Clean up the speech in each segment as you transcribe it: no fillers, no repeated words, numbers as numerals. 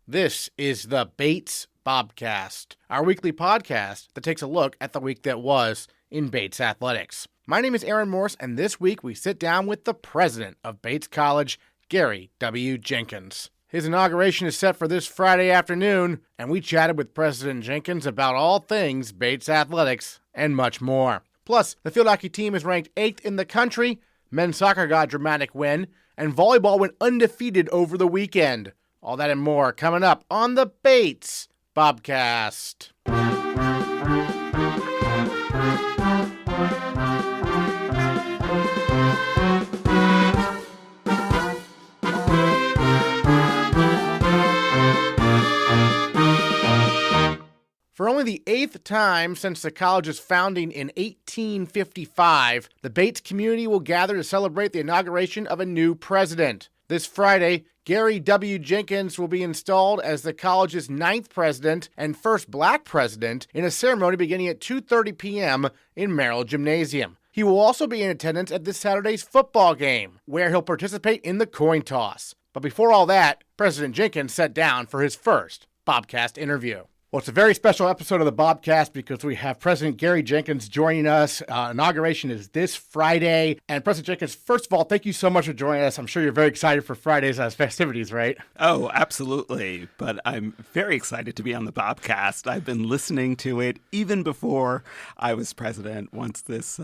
This is the Bates Bobcast, our weekly podcast that takes a look at the week that was in Bates athletics. My name is Aaron Morse, and this week we sit down with the president of Bates College, Garry W. Jenkins. His inauguration is set for this Friday afternoon, and we chatted with President Jenkins about all things Bates athletics and much more. Plus, the field hockey team is ranked 8th in the country, men's soccer got a dramatic win, and volleyball went undefeated over the weekend. All that and more coming up on the Bates Bobcast. For only the 8th time since the college's founding in 1855, the Bates community will gather to celebrate the inauguration of a new president. This Friday, Garry W. Jenkins will be installed as the college's 9th president and first black president in a ceremony beginning at 2:30 p.m. in Merrill Gymnasium. He will also be in attendance at this Saturday's football game, where he'll participate in the coin toss. But before all that, President Jenkins sat down for his first Bobcast interview. Well, it's a very special episode of the Bobcast because we have President Garry Jenkins joining us. Inauguration is this Friday. And President Jenkins, first of all, thank you so much for joining us. I'm sure you're very excited for Friday's festivities, right? Oh, absolutely. But I'm very excited to be on the Bobcast. I've been listening to it even before I was president, once this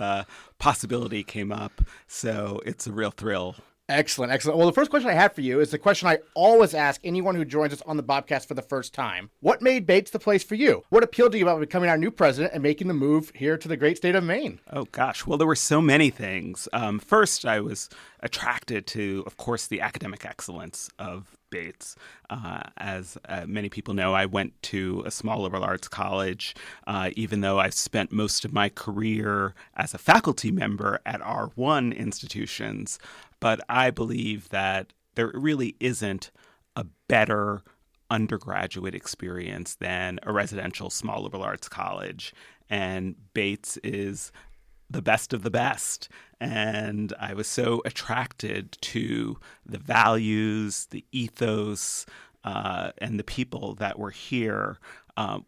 possibility came up. So it's a real thrill. Excellent, excellent. Well, the first question I have for you is the question I always ask anyone who joins us on the Bobcast for the first time. What made Bates the place for you? What appealed to you about becoming our new president and making the move here to the great state of Maine? Oh, gosh. Well, there were so many things. First, I was attracted to, of course, the academic excellence of Bates. As many people know, I went to a small liberal arts college, even though I spent most of my career as a faculty member at R1 institutions. But I believe that there really isn't a better undergraduate experience than a residential small liberal arts college. And Bates is the best of the best. And I was so attracted to the values, the ethos, and the people that were here.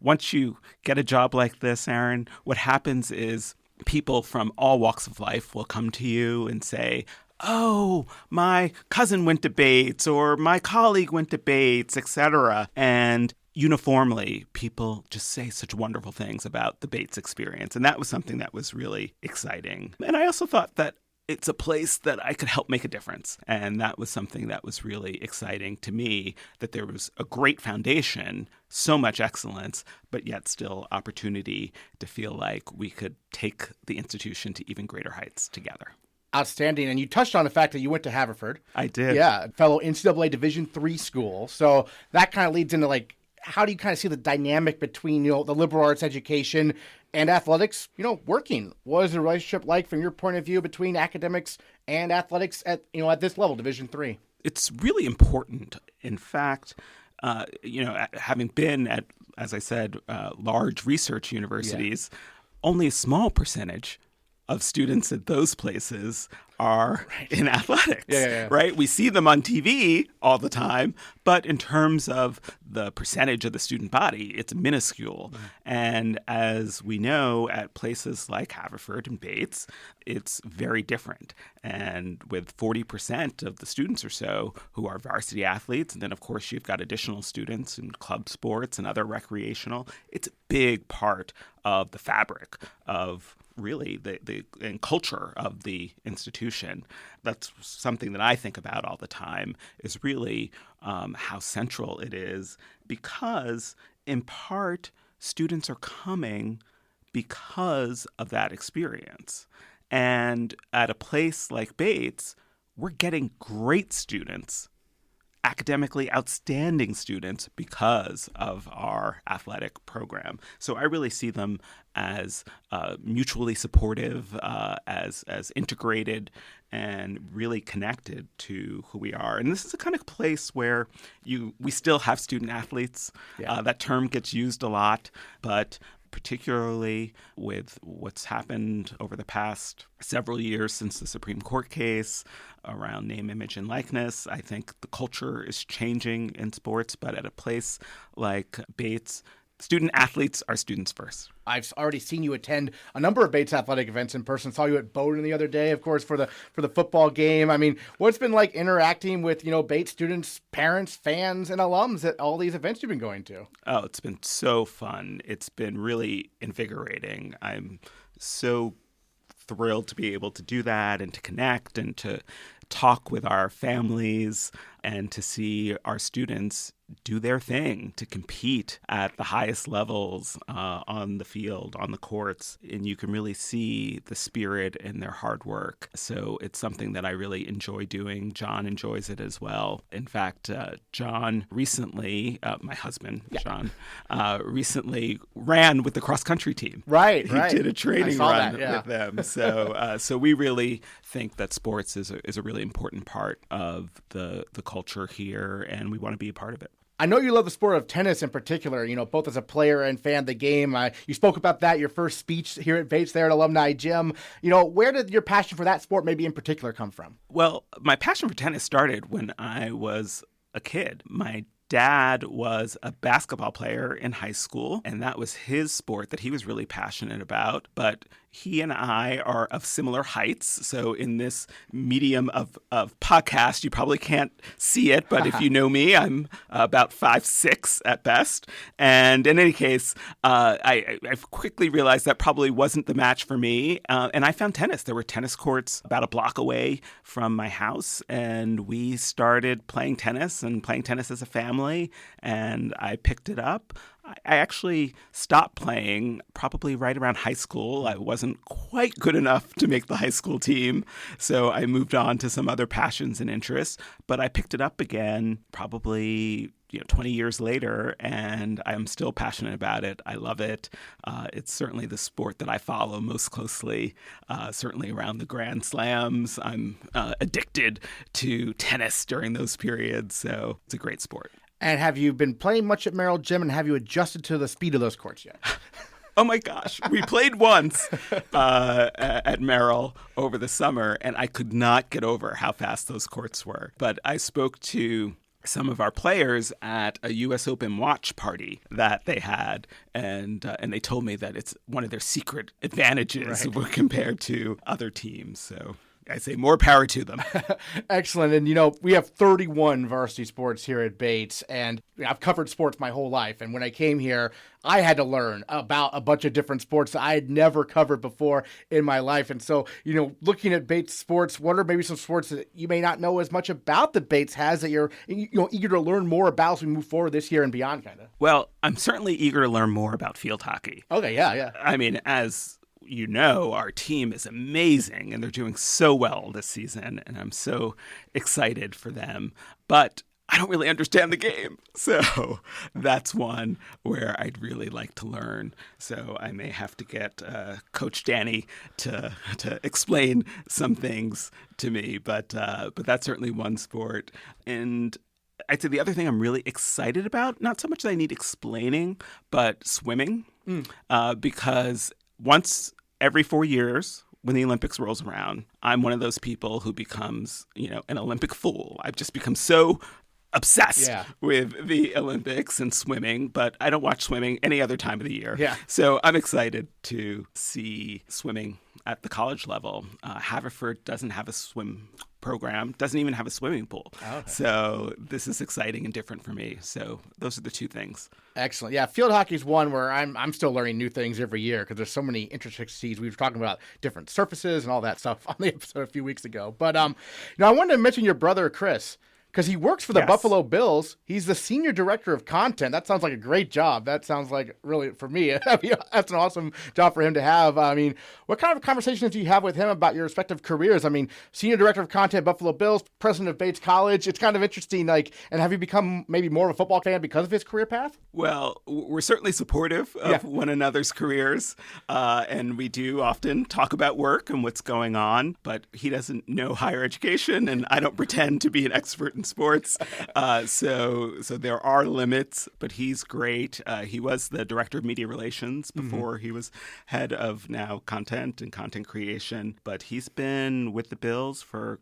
Once you get a job like this, Aaron, what happens is people from all walks of life will come to you and say, oh, my cousin went to Bates, or my colleague went to Bates, etc. And uniformly, people just say such wonderful things about the Bates experience. And that was something that was really exciting. And I also thought that it's a place that I could help make a difference. And that was something that was really exciting to me, that there was a great foundation, so much excellence, but yet still opportunity to feel like we could take the institution to even greater heights together. Outstanding. And you touched on the fact that you went to Haverford. I did. Yeah, fellow NCAA Division III school. So that kind of leads into how do you kind of see the dynamic between, the liberal arts education and athletics, working? What is the relationship like from your point of view between academics and athletics at this level, Division III? It's really important. In fact, having been at, as I said, large research universities, only a small percentage of students at those places are in athletics, right? We see them on TV all the time, but in terms of the percentage of the student body, it's minuscule. And as we know, at places like Haverford and Bates, it's very different. And with 40% of the students or so who are varsity athletes, and then of course you've got additional students in club sports and other recreational, it's a big part of the fabric of really the culture of the institution. That's something that I think about all the time, is really how central it is, because in part students are coming because of that experience. And at a place like Bates, we're getting great students, academically outstanding students, because of our athletic program. So I really see them as mutually supportive, as integrated, and really connected to who we are. And this is a kind of place where we still have student athletes. That term gets used a lot, but particularly with what's happened over the past several years since the Supreme Court case around name, image, and likeness. I think the culture is changing in sports, but at a place like Bates, student athletes are students first. I've already seen you attend a number of Bates athletic events in person. Saw you at Bowdoin the other day, of course, for the football game. I mean, what's been like interacting with, Bates students, parents, fans, and alums at all these events you've been going to? Oh, it's been so fun. It's been really invigorating. I'm so thrilled to be able to do that and to connect and to talk with our families and to see our students do their thing, to compete at the highest levels on the field, on the courts. And you can really see the spirit in their hard work. So it's something that I really enjoy doing. John enjoys it as well. In fact, John recently, my husband, John, recently ran with the cross-country team. Right. He did a training run with them. So we really think that sports is a really important part of the culture here, and we want to be a part of it. I know you love the sport of tennis in particular, both as a player and fan of the game. You spoke about that, your first speech here at Bates there at Alumni Gym. Where did your passion for that sport maybe in particular come from? Well, my passion for tennis started when I was a kid. My dad was a basketball player in high school, and that was his sport that he was really passionate about. But he and I are of similar heights. So in this medium of podcast, you probably can't see it. But if you know me, I'm about 5'6" at best. And in any case, I quickly realized that probably wasn't the match for me. And I found tennis. There were tennis courts about a block away from my house. And we started playing tennis as a family. And I picked it up. I actually stopped playing probably right around high school. I wasn't quite good enough to make the high school team, so I moved on to some other passions and interests. But I picked it up again probably 20 years later, and I'm still passionate about it. I love it. It's certainly the sport that I follow most closely, certainly around the Grand Slams. I'm addicted to tennis during those periods, so it's a great sport. And have you been playing much at Merrill Gym, and have you adjusted to the speed of those courts yet? Oh my gosh. We played once at Merrill over the summer, and I could not get over how fast those courts were. But I spoke to some of our players at a U.S. Open watch party that they had, and they told me that it's one of their secret advantages compared to other teams. So I say more power to them. Excellent. And, we have 31 varsity sports here at Bates, and I've covered sports my whole life. And when I came here, I had to learn about a bunch of different sports that I had never covered before in my life. And so, looking at Bates sports, what are maybe some sports that you may not know as much about that Bates has that you're eager to learn more about as we move forward this year and beyond, kind of? Well, I'm certainly eager to learn more about field hockey. Okay, yeah. I mean, as our team is amazing and they're doing so well this season, and I'm so excited for them. But I don't really understand the game. So that's one where I'd really like to learn. So I may have to get Coach Danny to explain some things to me. But that's certainly one sport. And I'd say the other thing I'm really excited about, not so much that I need explaining, but swimming. Because once every 4 years, when the Olympics rolls around, I'm one of those people who becomes, an Olympic fool. I've just become so obsessed with the Olympics and swimming, but I don't watch swimming any other time of the year. Yeah. So I'm excited to see swimming at the college level. Haverford doesn't have a swim program, doesn't even have a swimming pool. Okay. So this is exciting and different for me. So those are the two things. Excellent. Yeah, field hockey is one where I'm still learning new things every year because there's so many intricacies. We were talking about different surfaces and all that stuff on the episode a few weeks ago. But I wanted to mention your brother, Chris, because he works for the Buffalo Bills. He's the senior director of content. That sounds like a great job. That sounds like, really, for me, that's an awesome job for him to have. I mean, what kind of conversations do you have with him about your respective careers? I mean, senior director of content, Buffalo Bills, president of Bates College. It's kind of interesting. And have you become maybe more of a football fan because of his career path? Well, we're certainly supportive of one another's careers. And we do often talk about work and what's going on. But he doesn't know higher education, and I don't pretend to be an expert in in sports. So there are limits, but he's great. He was the director of media relations before he was head of now content and content creation. But he's been with the Bills for,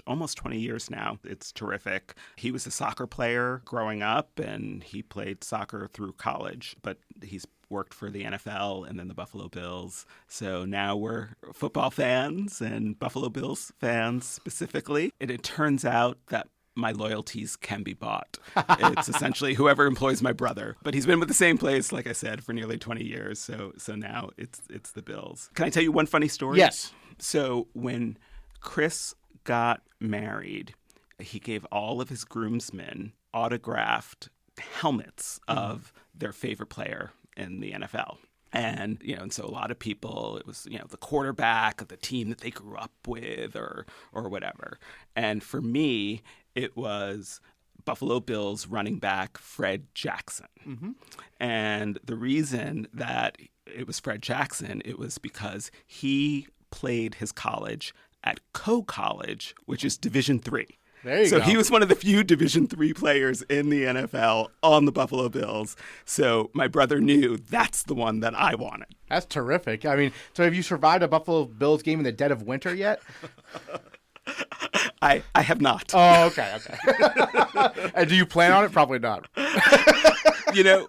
almost 20 years now. It's terrific. He was a soccer player growing up, and he played soccer through college, but he's worked for the NFL and then the Buffalo Bills. So now we're football fans and Buffalo Bills fans specifically. And it turns out that my loyalties can be bought. It's essentially whoever employs my brother. But he's been with the same place, like I said, for nearly 20 years. So now it's the Bills. Can I tell you one funny story? Yes. So when Chris got married, he gave all of his groomsmen autographed helmets of their favorite player in the NFL. And, and so a lot of people, it was, the quarterback of the team that they grew up with or whatever. And for me, it was Buffalo Bills running back Fred Jackson. And the reason that it was Fred Jackson, it was because he played his college at Cote College, which is Division III. There you go. So he was one of the few Division III players in the NFL on the Buffalo Bills. So my brother knew that's the one that I wanted. That's terrific. I mean, so have you survived a Buffalo Bills game in the dead of winter yet? I have not. Oh, okay. And do you plan on it? Probably not.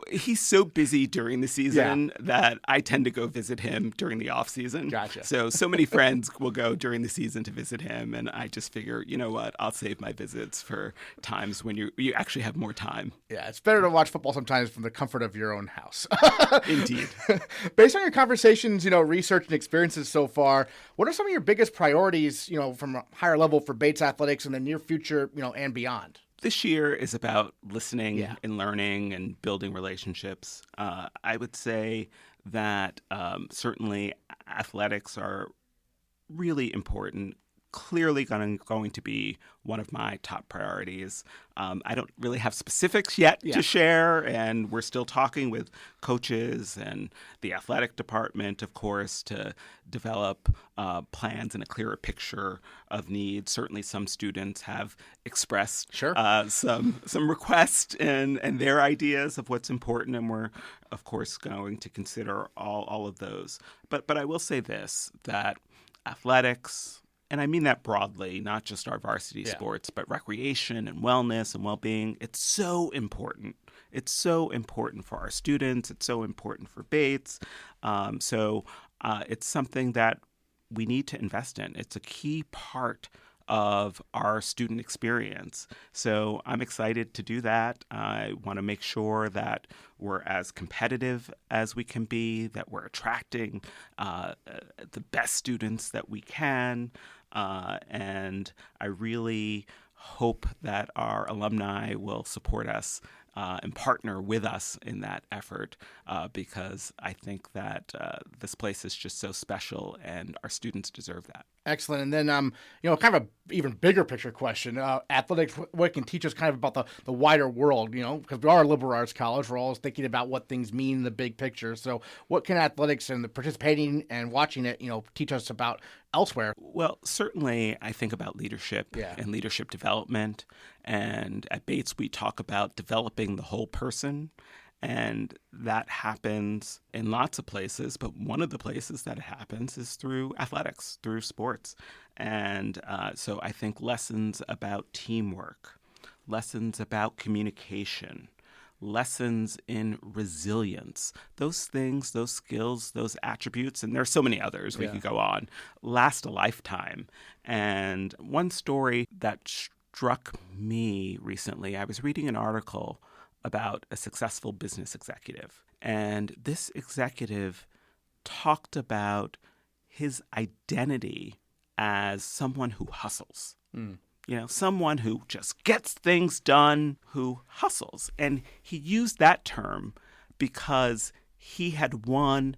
He's so busy during the season that I tend to go visit him during the off season. Gotcha. So many friends will go during the season to visit him, and I just figure, you know what, I'll save my visits for times when you actually have more time. Yeah, it's better to watch football sometimes from the comfort of your own house. Indeed. Based on your conversations, research and experiences so far, what are some of your biggest priorities, from a higher level for Bates athletics in the near future, and beyond? This year is about listening and learning and building relationships. I would say that certainly athletics are really important, clearly going to be one of my top priorities. I don't really have specifics yet to share, and we're still talking with coaches and the athletic department, of course, to develop plans and a clearer picture of needs. Certainly some students have expressed some requests and their ideas of what's important, and we're, of course, going to consider all of those. But I will say this, that athletics, and I mean that broadly, not just our varsity sports, but recreation and wellness and well-being. It's so important. It's so important for our students. It's so important for Bates. So it's something that we need to invest in. It's a key part of our student experience. So I'm excited to do that. I want to make sure that we're as competitive as we can be, that we're attracting the best students that we can. And I really hope that our alumni will support us and partner with us in that effort because I think that this place is just so special and our students deserve that. Excellent. And then, kind of a even bigger picture question. Athletics, what can teach us kind of about the wider world, because we are a liberal arts college. We're always thinking about what things mean in the big picture. So what can athletics and the participating and watching it, teach us about elsewhere? Well, certainly I think about leadership and leadership development. And at Bates, we talk about developing the whole person. And that happens in lots of places, but one of the places that it happens is through athletics, through sports. And so I think lessons about teamwork, lessons about communication, lessons in resilience, those things, those skills, those attributes, and there's so many others we could go on, last a lifetime. And one story that struck me recently, I was reading an article about a successful business executive. And this executive talked about his identity as someone who hustles. Someone who just gets things done, who hustles. And he used that term because he had won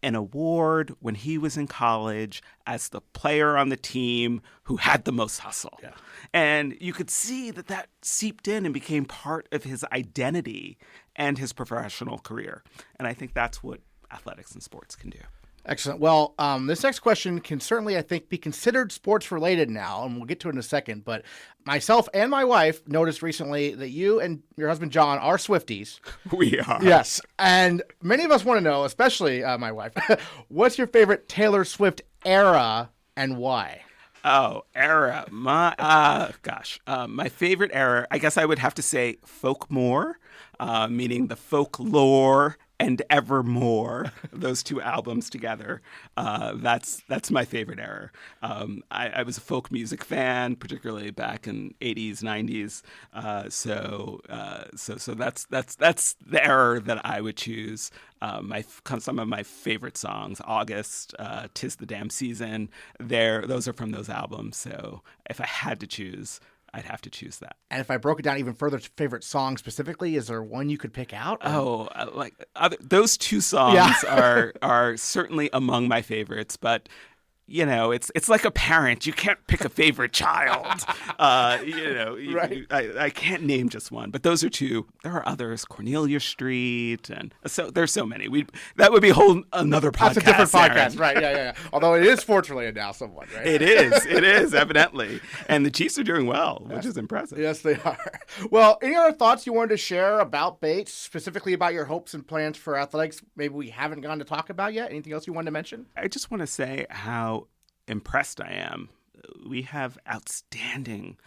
an award when he was in college as the player on the team who had the most hustle. Yeah. And you could see that seeped in and became part of his identity and his professional career. And I think that's what athletics and sports can do. Excellent. Well, this next question can certainly, I think, be considered sports related now, and we'll get to it in a second. But myself and my wife noticed recently that you and your husband John are Swifties. We are. Yes. And many of us want to know, especially my wife, what's your favorite Taylor Swift era and why? Oh, era. My favorite era, I guess I would have to say Folkmore, meaning the folklore and Evermore, those two albums together. That's my favorite era. I was a folk music fan, particularly back in 80s, 90s. So that's the era that I would choose. Some of my favorite songs, August, 'Tis the Damn Season, those are from those albums. So if I had to choose, I'd have to choose that. And if I broke it down even further, favorite song specifically, is there one you could pick out? Those two songs are certainly among my favorites, but it's like a parent. You can't pick a favorite child. Right. I can't name just one, but those are two. There are others, Cornelia Street, and so there's so many. That would be another podcast. That's a different podcast, Aaron. right? Yeah. Although it is sports related now, somewhat, right? It is evidently, and the Chiefs are doing well, which is impressive. Yes, they are. Well, any other thoughts you wanted to share about Bates, specifically about your hopes and plans for athletics? Maybe we haven't gone to talk about yet. Anything else you wanted to mention? I just want to say how impressed I am. We have outstanding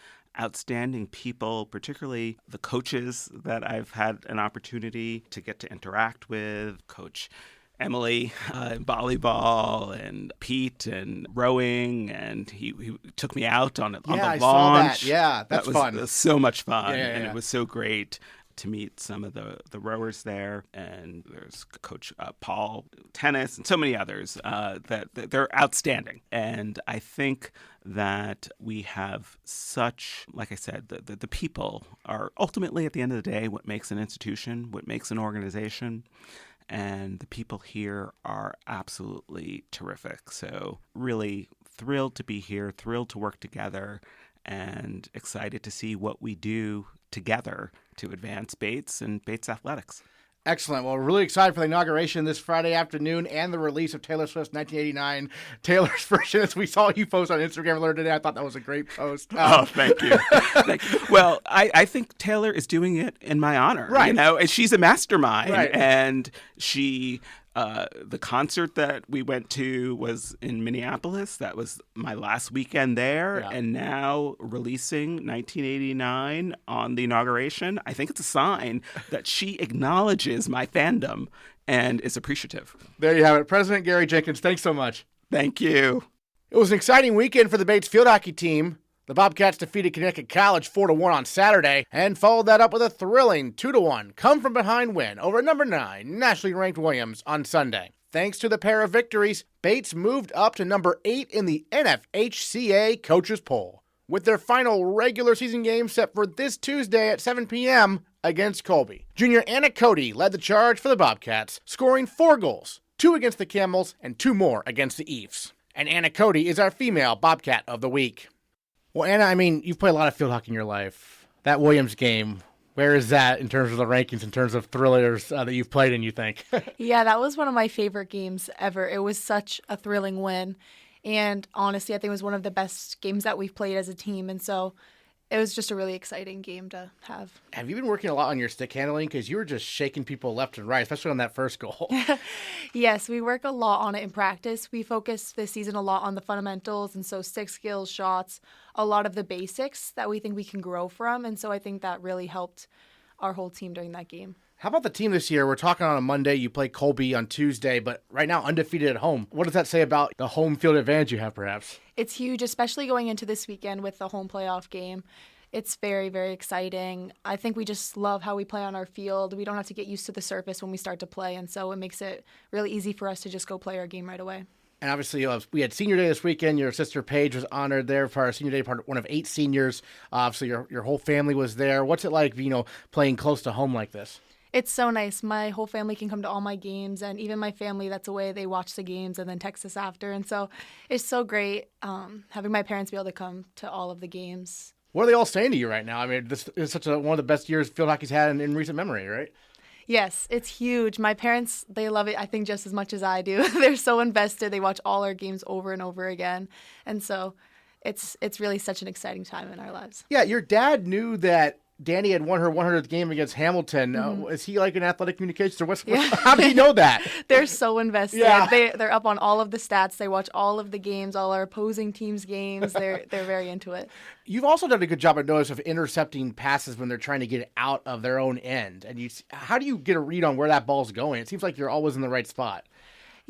people, particularly the coaches that I've had an opportunity to get to interact with. Coach Emily in volleyball, and Pete and rowing, and he took me out on the launch. I saw that. Yeah, that was fun. It was so much fun, and it was so great to meet some of the rowers there, and there's Coach Paul tennis and so many others that they're outstanding. And I think that we have such, like I said, the people are ultimately at the end of the day what makes an institution, what makes an organization. And the people here are absolutely terrific. So really thrilled to be here, thrilled to work together, and excited to see what we do together to advance Bates and Bates athletics. Excellent. Well, we're really excited for the inauguration this Friday afternoon and the release of Taylor Swift's 1989 Taylor's version. As we saw you post on Instagram earlier today, I thought that was a great post. Thank you. Well, I think Taylor is doing it in my honor. Right. And she's a mastermind. Right. And she... the concert that we went to was in Minneapolis. That was my last weekend there. Yeah. And now releasing 1989 on the inauguration, I think it's a sign that she acknowledges my fandom and is appreciative. There you have it. President Garry Jenkins, thanks so much. Thank you. It was an exciting weekend for the Bates field hockey team. The Bobcats defeated Connecticut College 4-1 on Saturday and followed that up with a thrilling 2-1 come-from-behind win over number 9 nationally ranked Williams on Sunday. Thanks to the pair of victories, Bates moved up to number 8 in the NFHCA coaches poll, with their final regular season game set for this Tuesday at 7 p.m. against Colby. Junior Anna Cote led the charge for the Bobcats, scoring 4 goals, 2 against the Camels and 2 more against the Eves. And Anna Cote is our female Bobcat of the week. Well, Anna, I mean, you've played a lot of field hockey in your life. That Williams game, where is that in terms of the rankings, in terms of thrillers that you've played in, you think? Yeah, that was one of my favorite games ever. It was such a thrilling win. And honestly, I think it was one of the best games that we've played as a team. And so it was just a really exciting game to have. Have you been working a lot on your stick handling? Because you were just shaking people left and right, especially on that first goal. Yes, we work a lot on it in practice. We focus this season a lot on the fundamentals, and so stick skills, shots, a lot of the basics that we think we can grow from. And so I think that really helped our whole team during that game. How about the team this year? We're talking on a Monday. You play Colby on Tuesday, but right now undefeated at home. What does that say about the home field advantage you have, perhaps? It's huge, especially going into this weekend with the home playoff game. It's very, very exciting. I think we just love how we play on our field. We don't have to get used to the surface when we start to play, and so it makes it really easy for us to just go play our game right away. And obviously, we had senior day this weekend. Your sister Paige was honored there for our senior day, one of 8 seniors. So your whole family was there. What's it like, playing close to home like this? It's so nice. My whole family can come to all my games, and even my family that's away, they watch the games and then text us after. And so it's so great having my parents be able to come to all of the games. What are they all saying to you right now? I mean, this is one of the best years field hockey's had in recent memory, right? Yes, it's huge. My parents, they love it, I think, just as much as I do. They're so invested. They watch all our games over and over again. And so it's really such an exciting time in our lives. Yeah, your dad knew that Danny had won her 100th game against Hamilton. Is he like an athletic communications, or how did he know that? They're so invested. Yeah. They're up on all of the stats. They watch all of the games, all our opposing teams' games. They're very into it. You've also done a good job, I noticed, of intercepting passes when they're trying to get it out of their own end. And how do you get a read on where that ball's going? It seems like you're always in the right spot.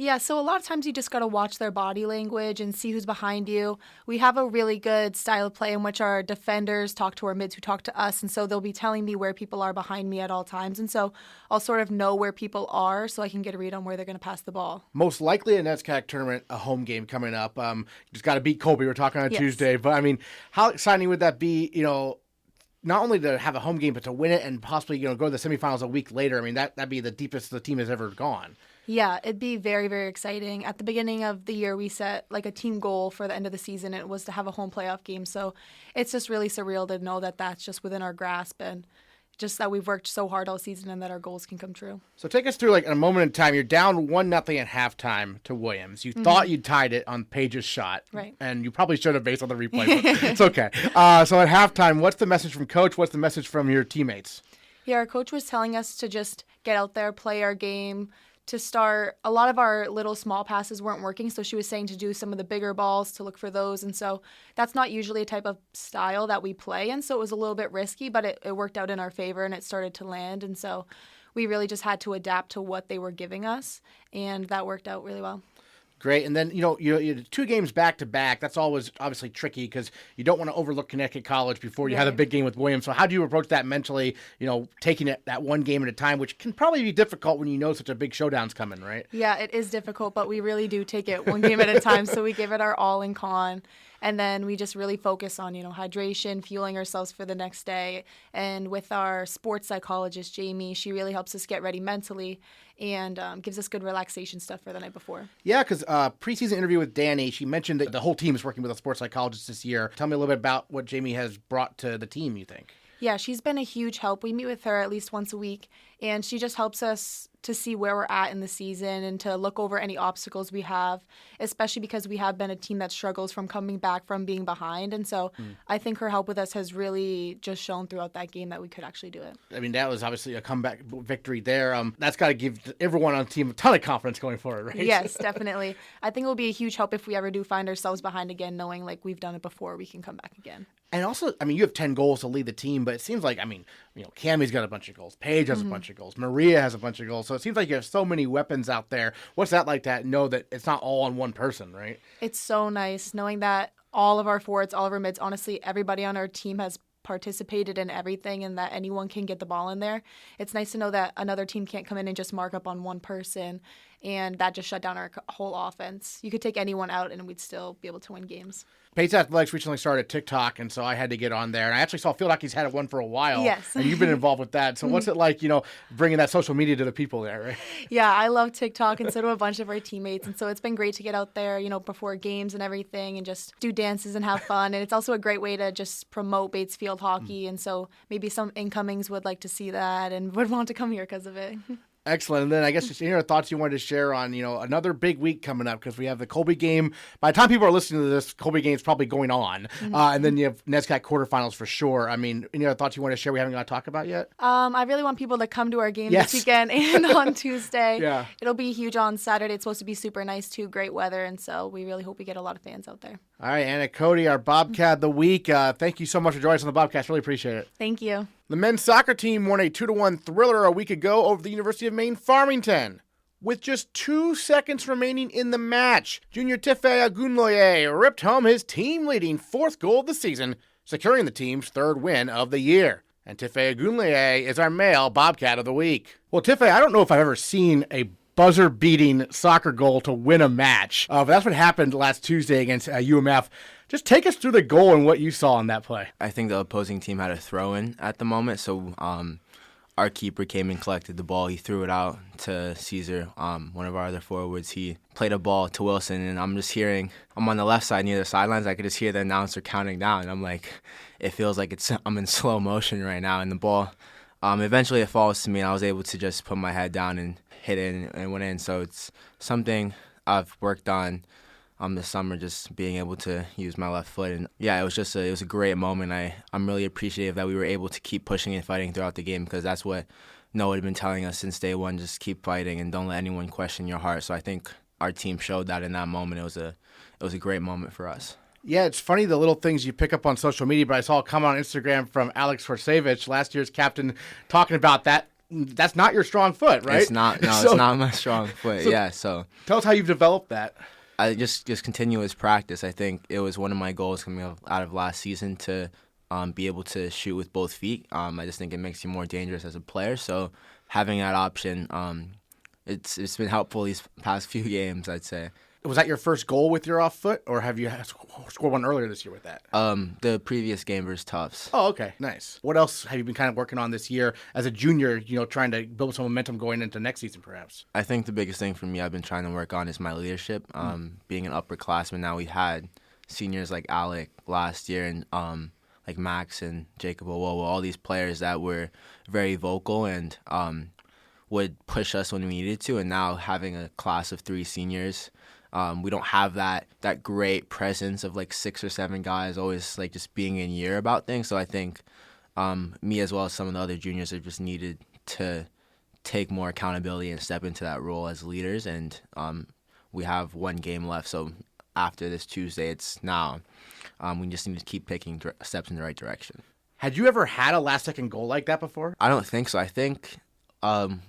Yeah, so a lot of times you just got to watch their body language and see who's behind you. We have a really good style of play in which our defenders talk to our mids who talk to us, and so they'll be telling me where people are behind me at all times. And so I'll sort of know where people are so I can get a read on where they're going to pass the ball. Most likely a NESCAC tournament, a home game coming up. You just got to beat Cote. We're talking on Tuesday. But, I mean, how exciting would that be, not only to have a home game, but to win it and possibly, go to the semifinals a week later? I mean, that'd be the deepest the team has ever gone. Yeah, it'd be very, very exciting. At the beginning of the year, we set like a team goal for the end of the season. It was to have a home playoff game. So it's just really surreal to know that that's just within our grasp and just that we've worked so hard all season and that our goals can come true. So take us through, in a moment in time, you're down 1-0 at halftime to Williams. You thought you'd tied it on Page's shot. Right. And you probably should have based on the replay, but it's okay. So at halftime, what's the message from Coach? What's the message from your teammates? Yeah, our coach was telling us to just get out there, play our game. To start, a lot of our little small passes weren't working, so she was saying to do some of the bigger balls, to look for those, and so that's not usually a type of style that we play in, so it was a little bit risky, but it worked out in our favor, and it started to land, and so we really just had to adapt to what they were giving us, and that worked out really well. Great. And then, you 2 games back-to-back. That's always obviously tricky because you don't want to overlook Connecticut College before you have a big game with Williams. So how do you approach that mentally, taking it that one game at a time, which can probably be difficult when you know such a big showdown's coming, right? Yeah, it is difficult, but we really do take it one game at a time. So we give it our all in con. And then we just really focus on, hydration, fueling ourselves for the next day. And with our sports psychologist, Jamie, she really helps us get ready mentally and gives us good relaxation stuff for the night before. Yeah, because preseason interview with Danny, she mentioned that the whole team is working with a sports psychologist this year. Tell me a little bit about what Jamie has brought to the team, you think. Yeah, she's been a huge help. We meet with her at least once a week, and she just helps us to see where we're at in the season and to look over any obstacles we have, especially because we have been a team that struggles from coming back from being behind. And so I think her help with us has really just shown throughout that game that we could actually do it. I mean, that was obviously a comeback victory there. That's got to give everyone on the team a ton of confidence going forward, right? Yes, definitely. I think it will be a huge help if we ever do find ourselves behind again, knowing like we've done it before, we can come back again. And also, I mean, you have 10 goals to lead the team, but it seems like, Cammie's got a bunch of goals. Paige has a bunch of goals. Maria has a bunch of goals. So it seems like you have so many weapons out there. What's that like to know that it's not all on one person, right? It's so nice knowing that all of our forwards, all of our mids, honestly, everybody on our team has participated in everything and that anyone can get the ball in there. It's nice to know that another team can't come in and just mark up on one person and that just shut down our whole offense. You could take anyone out and we'd still be able to win games. Bates Athletics recently started TikTok, and so I had to get on there. And I actually saw Field Hockey's had one for a while. Yes. And you've been involved with that. So what's it like, bringing that social media to the people there, right? Yeah, I love TikTok, and so do a bunch of our teammates. And so it's been great to get out there, before games and everything and just do dances and have fun. And it's also a great way to just promote Bates Field Hockey. And so maybe some incomings would like to see that and would want to come here because of it. Excellent. And then I guess just any other thoughts you wanted to share on, another big week coming up because we have the Colby game. By the time people are listening to this, Colby game is probably going on. And then you have NESCAC quarterfinals for sure. I mean, any other thoughts you want to share we haven't got to talk about yet? I really want people to come to our game this weekend and on Tuesday. Yeah. It'll be huge on Saturday. It's supposed to be super nice too, great weather. And so we really hope we get a lot of fans out there. All right, Anna Cote, our Bobcat of the week. Thank you so much for joining us on the Bobcast. Really appreciate it. Thank you. The men's soccer team won a 2-1 thriller a week ago over the University of Maine Farmington. With just 2 seconds remaining in the match, junior Tife Agunloye ripped home his team-leading 4th goal of the season, securing the team's 3rd win of the year. And Tife Agunloye is our male Bobcat of the week. Well, Tife, I don't know if I've ever seen a buzzer-beating soccer goal to win a match. But that's what happened last Tuesday against UMF. Just take us through the goal and what you saw in that play. I think the opposing team had a throw-in at the moment, so our keeper came and collected the ball. He threw it out to Caesar, one of our other forwards. He played a ball to Wilson, and I'm on the left side near the sidelines. I could just hear the announcer counting down, and I'm like, it feels like I'm in slow motion right now, and the ball Eventually it falls to me, and I was able to just put my head down and hit it and went in. So it's something I've worked on this summer, just being able to use my left foot. And yeah, it was a great moment. I'm really appreciative that we were able to keep pushing and fighting throughout the game, because that's what Noah had been telling us since day one: just keep fighting and don't let anyone question your heart. So I think our team showed that in that moment. It was a great moment for us. Yeah, it's funny the little things you pick up on social media, but I saw a comment on Instagram from Alex Horsevich, last year's captain, talking about that. That's not your strong foot, right? It's not. No, it's not my strong foot. So tell us how you've developed that. I just continuous practice. I think it was one of my goals coming out of last season to be able to shoot with both feet. I just think it makes you more dangerous as a player. So having that option, it's been helpful these past few games, I'd say. Was that your first goal with your off foot, or have you scored one earlier this year with that? The previous game versus Tufts. Oh, okay. Nice. What else have you been kind of working on this year as a junior, trying to build some momentum going into next season, perhaps? I think the biggest thing for me I've been trying to work on is my leadership. Being an upperclassman now, we had seniors like Alec last year and like Max and Jacob Owowo, all these players that were very vocal and would push us when we needed to. And now having a class of 3 seniors, we don't have that great presence of like 6 or 7 guys always like just being in year about things. So I think me as well as some of the other juniors have just needed to take more accountability and step into that role as leaders. And we have 1 game left. So after this Tuesday, it's now. We just need to keep taking steps in the right direction. Had you ever had a last-second goal like that before? I don't think so. I think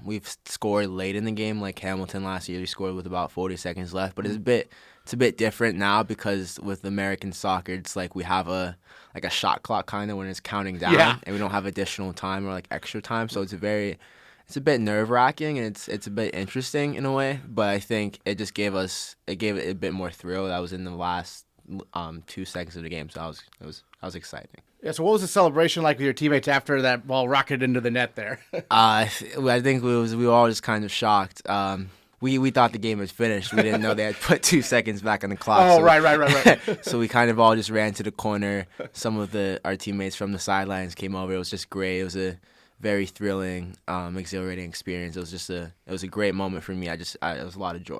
we've scored late in the game, like Hamilton last year. We scored with about 40 seconds left, but it's a bit different now because with American soccer, it's like we have a shot clock kind of when it's counting down, and we don't have additional time or like extra time. So it's a bit nerve-wracking and it's a bit interesting in a way. But I think it gave it a bit more thrill. That was in the last 2 seconds of the game, so it was exciting. Yeah, so what was the celebration like with your teammates after that ball rocketed into the net there? I think we were all just kind of shocked. We thought the game was finished. We didn't know they had put 2 seconds back on the clock. Oh, so, right. So we kind of all just ran to the corner. Some of our teammates from the sidelines came over. It was just great. It was a very thrilling, exhilarating experience. It was a great moment for me. It was a lot of joy.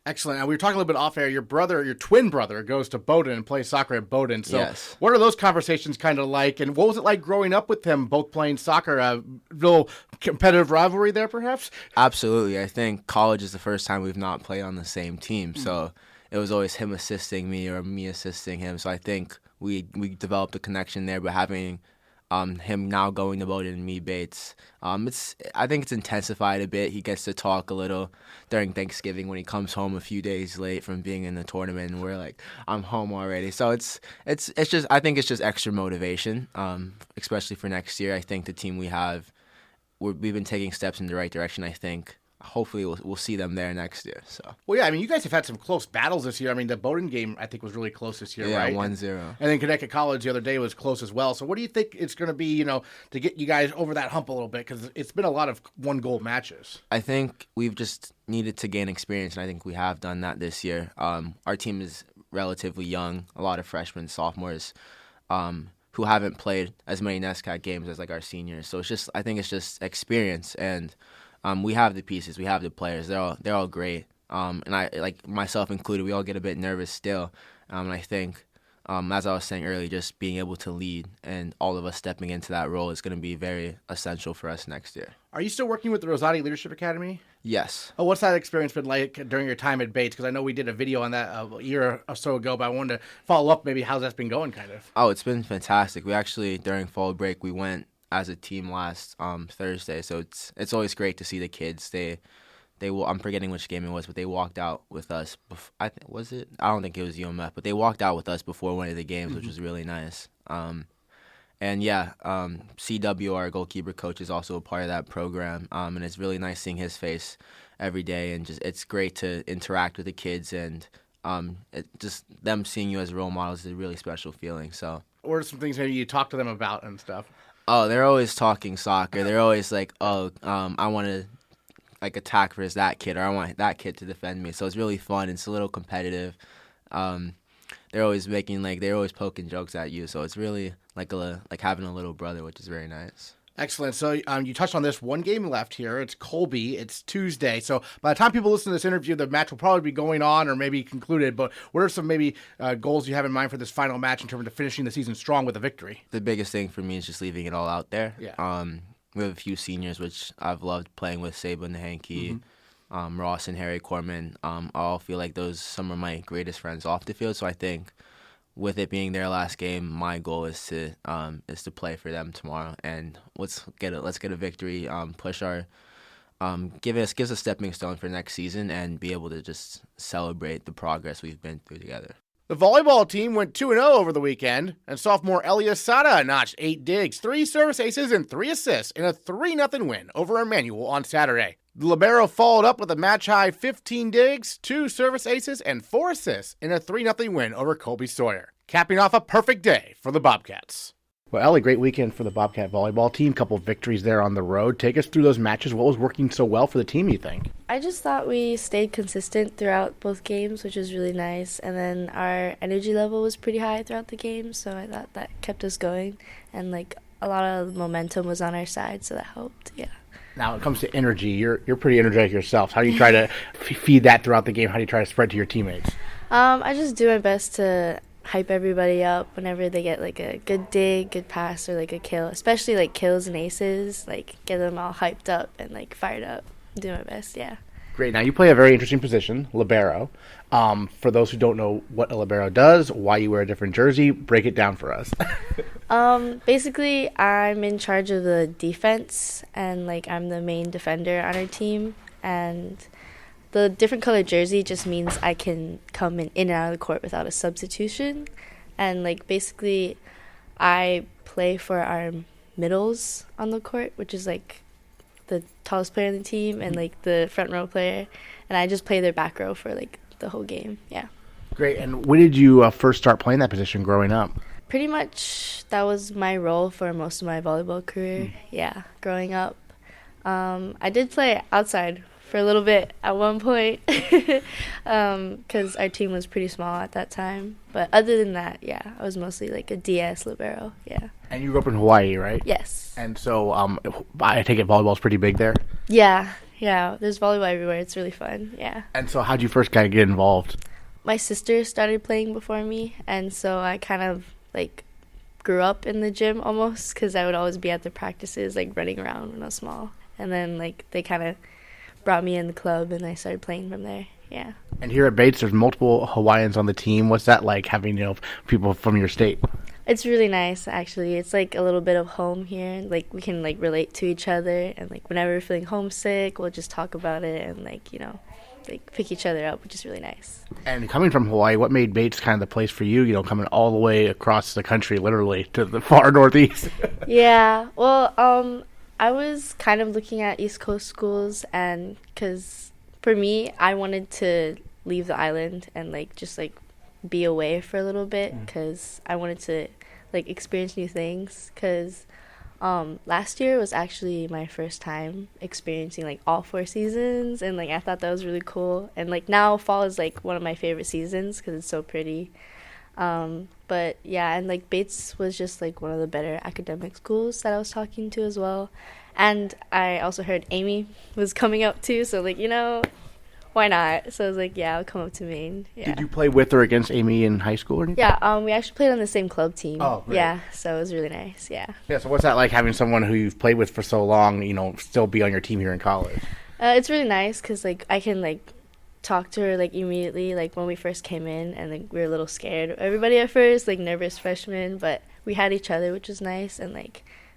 Excellent. Now, we were talking a little bit off air. Your twin brother, goes to Bowdoin and plays soccer at Bowdoin. So yes. What are those conversations kind of like? And what was it like growing up with them, both playing soccer? A little competitive rivalry there, perhaps? Absolutely. I think college is the first time we've not played on the same team. So it was always him assisting me or me assisting him. So I think we developed a connection there. But having him now going to Bowdoin and me, Bates, I think it's intensified a bit. He gets to talk a little during Thanksgiving when he comes home a few days late from being in the tournament, and we're like, I'm home already. So it's just, I think it's just extra motivation, especially for next year. I think the team we have, we've been taking steps in the right direction. I think hopefully we'll see them there next year. So. Well, yeah, I mean, you guys have had some close battles this year. I mean, the Bowdoin game, I think, was really close this year, right? Yeah, 1-0. And then Connecticut College the other day was close as well. So what do you think it's going to be, to get you guys over that hump a little bit? Because it's been a lot of 1-goal matches. I think we've just needed to gain experience, and I think we have done that this year. Our team is relatively young, a lot of freshmen, sophomores, who haven't played as many NESCAC games as like our seniors. So I think it's just experience, and we have the pieces, we have the players. They're all great, and I, like myself included, we all get a bit nervous still. And I think, as I was saying earlier, just being able to lead and all of us stepping into that role is going to be very essential for us next year. Are you still working with the Rosati Leadership Academy? Yes. Oh, what's that experience been like during your time at Bates? Because I know we did a video on that a year or so ago, but I wanted to follow up maybe how's that been going, kind of. Oh, it's been fantastic. We actually, during fall break, we went as a team last Thursday, so it's always great to see the kids. I'm forgetting which game it was, but they walked out with us. I don't think it was UMF, but they walked out with us before one of the games, which was really nice. And yeah, CW, our goalkeeper coach, is also a part of that program, and it's really nice seeing his face every day, and it's great to interact with the kids, and just them seeing you as role models is a really special feeling. So, what are some things maybe you talk to them about and stuff? Oh, they're always talking soccer. They're always like, I want to like attack versus that kid, or I want that kid to defend me. So it's really fun. It's a little competitive. They're always poking jokes at you. So it's really like having a little brother, which is very nice. Excellent. So you touched on this. One game left here. It's Colby. It's Tuesday. So by the time people listen to this interview, the match will probably be going on or maybe concluded. But what are some maybe goals you have in mind for this final match in terms of finishing the season strong with a victory? The biggest thing for me is just leaving it all out there. Yeah. We have a few seniors, which I've loved playing with, Saba and Hanky, Ross and Harry Corman. I all feel like those some of my greatest friends off the field. So I think with it being their last game, my goal is to play for them tomorrow, and let's get a victory. Push our gives a stepping stone for next season, and be able to just celebrate the progress we've been through together. The volleyball team went 2-0 over the weekend, and sophomore Ellie Asada notched 8 digs, 3 service aces, and 3 assists in a 3-0 win over Emmanuel on Saturday. The libero followed up with a match-high 15 digs, 2 service aces, and 4 assists in a 3-0 win over Colby Sawyer, capping off a perfect day for the Bobcats. Well, Ellie, great weekend for the Bobcat volleyball team. Couple victories there on the road. Take us through those matches. What was working so well for the team, you think? I just thought we stayed consistent throughout both games, which was really nice. And then our energy level was pretty high throughout the game, so I thought that kept us going. And, a lot of momentum was on our side, so that helped, yeah. Now, when it comes to energy, you're pretty energetic yourself. How do you try to feed that throughout the game? How do you try to spread to your teammates? I just do my best to hype everybody up whenever they get a good dig, good pass, or a kill, especially kills and aces, get them all hyped up and fired up. Do my best, yeah. Great. Now you play a very interesting position, libero. For those who don't know what a libero does, why you wear a different jersey, break it down for us. Basically, I'm in charge of the defense, and I'm the main defender on our team, and the different colored jersey just means I can come in and out of the court without a substitution. And, basically, I play for our middles on the court, which is, the tallest player on the team and, the front row player. And I just play their back row for, the whole game, yeah. Great. And when did you first start playing that position growing up? Pretty much that was my role for most of my volleyball career, yeah, growing up. I did play outside for a little bit at one point because our team was pretty small at that time. But other than that, yeah, I was mostly a DS libero, yeah. And you grew up in Hawaii, right? Yes. And so I take it volleyball's pretty big there? Yeah, there's volleyball everywhere. It's really fun, yeah. And so how'd you first kind of get involved? My sister started playing before me, and so I kind of grew up in the gym almost because I would always be at the practices running around when I was small. And then they kind of brought me in the club, and I started playing from there, yeah. And here at Bates, there's multiple Hawaiians on the team. What's that like, having people from your state? It's really nice, actually. It's a little bit of home here. We can relate to each other, and whenever we're feeling homesick, we'll just talk about it and pick each other up, which is really nice. And coming from Hawaii, what made Bates kind of the place for you, coming all the way across the country, literally, to the far northeast? Yeah, well, I was kind of looking at East Coast schools, and because for me, I wanted to leave the island and just be away for a little bit because I wanted to experience new things. Because last year was actually my first time experiencing all 4 seasons, and I thought that was really cool. And now fall is one of my favorite seasons because it's so pretty. But yeah, and Bates was just one of the better academic schools that I was talking to as well. And I also heard Amy was coming up too, so why not? So I was yeah, I'll come up to Maine. Yeah. Did you play with or against Amy in high school or anything? Yeah, we actually played on the same club team. Oh, great. Yeah, so it was really nice, yeah. Yeah, so what's that like, having someone who you've played with for so long, still be on your team here in college? It's really nice because I can talk to her immediately when we first came in, and we were a little scared. Everybody at first, nervous freshmen, but we had each other, which was nice, and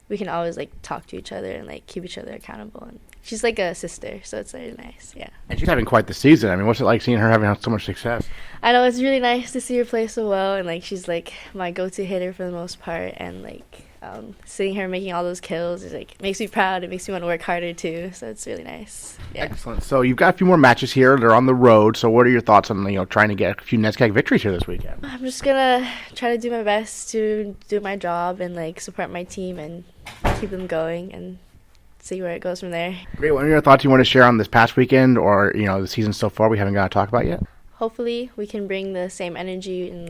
we can always talk to each other and keep each other accountable. And she's a sister, so it's really nice, yeah. And she's having quite the season. I mean, what's it like seeing her having so much success? I know, it's really nice to see her play so well, and she's my go-to hitter for the most part, and seeing her making all those kills is makes me proud. It makes me want to work harder too, so it's really nice. Yeah. Excellent. So you've got a few more matches here. They're on the road. So what are your thoughts on trying to get a few NESCAC victories here this weekend? I'm just gonna try to do my best to do my job and support my team and keep them going and see where it goes from there. Great. What are your thoughts you want to share on this past weekend or the season so far we haven't got to talk about yet? Hopefully we can bring the same energy and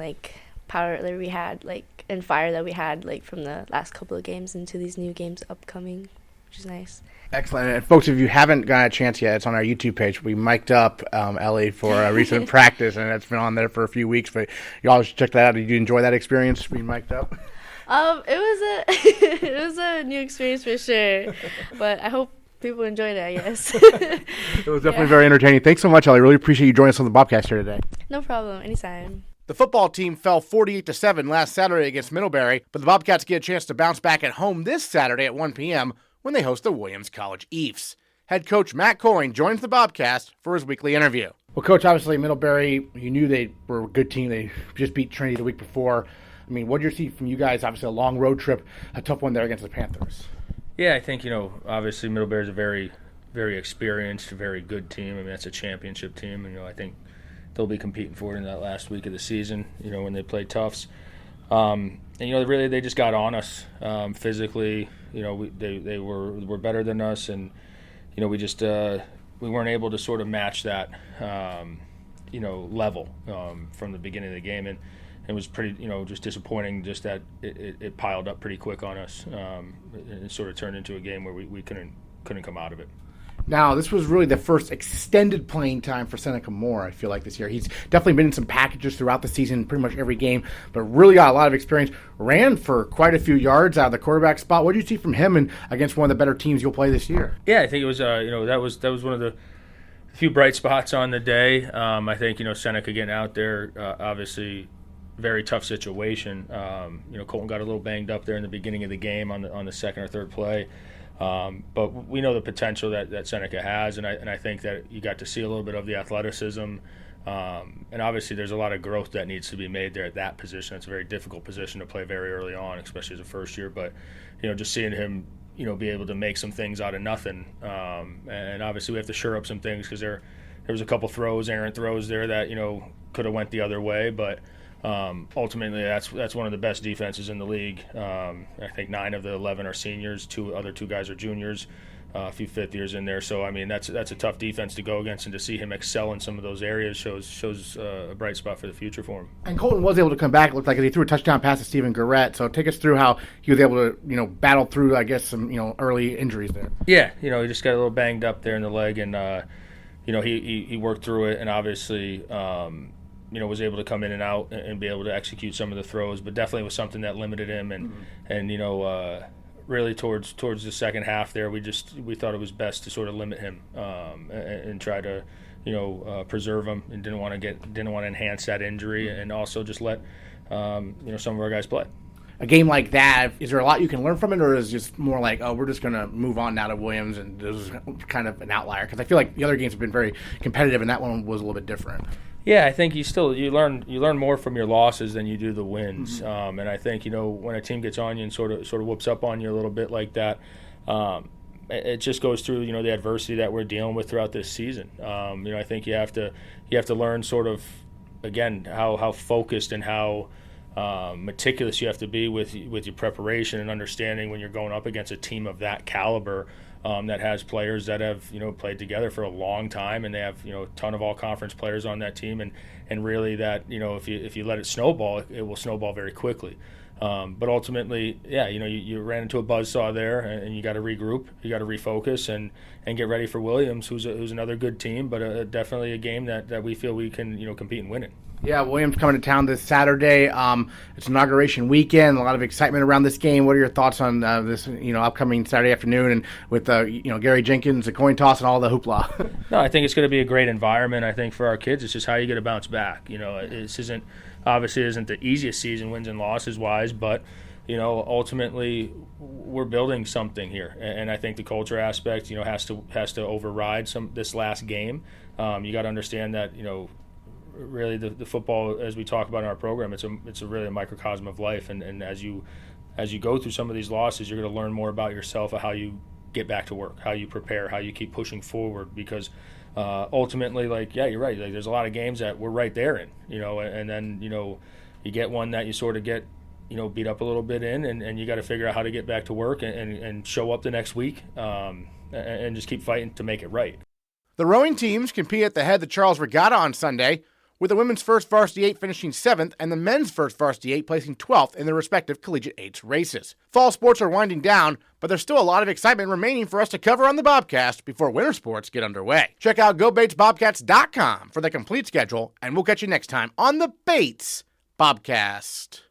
power that we had, like, and fire that we had, like, from the last couple of games into these new games upcoming, which is nice. Excellent. And folks, if you haven't got a chance yet, it's on our YouTube page. We mic'd up Ellie for a recent practice, and it's been on there for a few weeks. But you all should check that out. Did you enjoy that experience being mic'd up? It was a new experience for sure, but I hope people enjoyed it, I guess. It was definitely very entertaining. Thanks so much, Ellie. Really appreciate you joining us on the Bobcast here today. No problem. Anytime. The football team fell 48-7 last Saturday against Middlebury, but the Bobcats get a chance to bounce back at home this Saturday at 1 p.m. when they host the Williams College Eafs. Head coach Matt Coyne joins the Bobcast for his weekly interview. Well, Coach, obviously Middlebury, you knew they were a good team. They just beat Trinity the week before. I mean, what did you see from you guys? Obviously a long road trip, a tough one there against the Panthers. Yeah, I think, obviously Middlebury's a very, very experienced, very good team. I mean, that's a championship team, and, I think they'll be competing for it in that last week of the season, when they play Tufts. And, really they just got on us physically. They were better than us, and, we just we weren't able to sort of match that, level from the beginning of the game. And it was pretty, just disappointing just that it piled up pretty quick on us. It sort of turned into a game where we couldn't come out of it. Now, this was really the first extended playing time for Seneca Moore, I feel like, this year. He's definitely been in some packages throughout the season, pretty much every game, but really got a lot of experience. Ran for quite a few yards out of the quarterback spot. What did you see from him and against one of the better teams you'll play this year? Yeah, I think it was, that was one of the few bright spots on the day. I think, Seneca getting out there, obviously very tough situation. Colton got a little banged up there in the beginning of the game on the second or third play. But we know the potential that Seneca has, and I think that you got to see a little bit of the athleticism. And obviously there's a lot of growth that needs to be made there at that position. It's a very difficult position to play very early on, especially as a first year. But, just seeing him, be able to make some things out of nothing. And obviously we have to shore up some things because there was a couple errant throws there that, could have went the other way. But ultimately, that's one of the best defenses in the league. I think 9 of the 11 are seniors. Two guys are juniors. A few fifth years in there. So I mean, that's a tough defense to go against, and to see him excel in some of those areas shows a bright spot for the future for him. And Colton was able to come back. It looked like he threw a touchdown pass to Stephen Garrett. So take us through how he was able to battle through, I guess, some early injuries there. Yeah, he just got a little banged up there in the leg, and he worked through it, and obviously. Was able to come in and out and be able to execute some of the throws, but definitely was something that limited him. And really towards the second half there, we thought it was best to sort of limit him and try to preserve him, and didn't want to enhance that injury, and also just let some of our guys play. A game like that, is there a lot you can learn from it, or is it just more like, we're just going to move on now to Williams, and this is kind of an outlier? Because I feel like the other games have been very competitive, and that one was a little bit different. Yeah, I think you learn more from your losses than you do the wins. Mm-hmm. And I think when a team gets on you and sort of whoops up on you a little bit like that, it just goes through the adversity that we're dealing with throughout this season. I think you have to learn sort of, again, how focused and how meticulous you have to be with your preparation and understanding when you're going up against a team of that caliber. That has players that have played together for a long time, and they have a ton of all conference players on that team, and really that if you let it snowball, it will snowball very quickly. But ultimately, yeah, you ran into a buzzsaw there, and you got to regroup, you got to refocus, and get ready for Williams, who's another good team, but definitely a game that we feel we can compete and win it. Yeah, Williams coming to town this Saturday. It's inauguration weekend. A lot of excitement around this game. What are your thoughts on this, upcoming Saturday afternoon, and with Garry Jenkins, the coin toss, and all the hoopla? No, I think it's going to be a great environment. I think for our kids, it's just how you get to bounce back. This isn't the easiest season, wins and losses wise, but ultimately we're building something here, and I think the culture aspect, has to override this last game. You got to understand that really the football, as we talk about in our program, it's a really a microcosm of life, and as you go through some of these losses, you're going to learn more about yourself, of how you get back to work, how you prepare, how you keep pushing forward, because ultimately, you're right, there's a lot of games that we're right there in, and then you get one that you sort of get beat up a little bit in, and you got to figure out how to get back to work and show up the next week, and just keep fighting to make it right. The rowing teams compete at the Head the Charles Regatta on Sunday. with the women's first varsity 8 finishing 7th and the men's first varsity 8 placing 12th in their respective collegiate 8s races. Fall sports are winding down, but there's still a lot of excitement remaining for us to cover on the Bobcast before winter sports get underway. Check out GoBatesBobcats.com for the complete schedule, and we'll catch you next time on the Bates Bobcast.